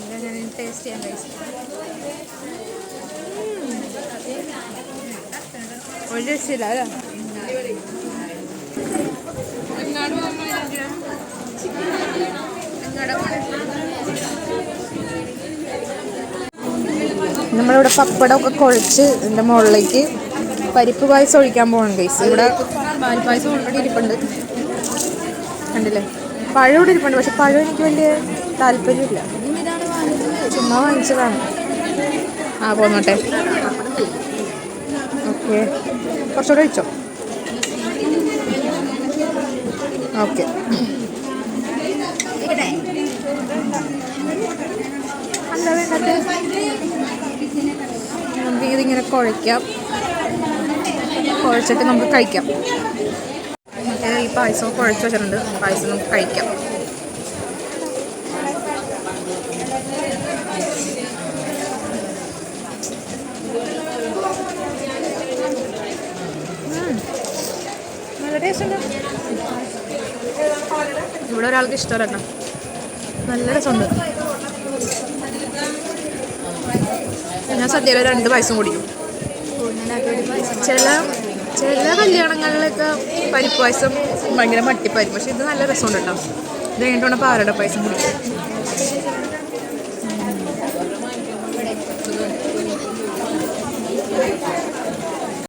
ഞാൻ ടേസ്റ്റ് ചെയ്യാൻ കഴിച്ചു. ഒരു രക്ഷയില്ല അല്ലേ? നമ്മളിവിടെ പപ്പടമൊക്കെ കുഴച്ച് ഇതിൻ്റെ മുകളിലേക്ക് പരിപ്പ് പായസം ഒഴിക്കാൻ പോകണം ഗൈസ്. ഇവിടെ പാൽപ്പായസം ഓൾറെഡി ഇരിപ്പുണ്ട്, കണ്ടില്ലേ? പഴം ഇവിടെ ഇരിപ്പുണ്ട്, പക്ഷെ പഴം എനിക്ക് വലിയ താല്പര്യമില്ല, ചുമ്മാ വാങ്ങിച്ചതാണ്. പോന്നോട്ടെ. ഓക്കെ, കുറച്ചുകൂടെ ഒഴിച്ചോ. ഓക്കെ, അല്ല വേണ്ടത്. നമുക്ക് ഇതിങ്ങനെ കുഴയ്ക്കാം, കുഴച്ചിട്ട് നമുക്ക് കഴിക്കാം. ഈ പായസം കുഴച്ച് വെച്ചിട്ടുണ്ട്, പായസം നമുക്ക് കഴിക്കാം. നല്ല ടേസ്റ്റ് ഉണ്ട്. ഇവിടെ ഒരാൾക്ക് ഇഷ്ടമല്ല, നല്ല രസമുണ്ട്. ഞാൻ സദ്യയിൽ 2 പായസം കുടിക്കും. ചില കല്യാണങ്ങളിലൊക്കെ പരിപ്പ് പായസം ഭയങ്കര മട്ടിപ്പായിരിക്കും, പക്ഷെ ഇത് നല്ല രസമുണ്ട് കേട്ടോ. ഇത് കഴിഞ്ഞിട്ട് പാലട പായസം കുടിക്കും.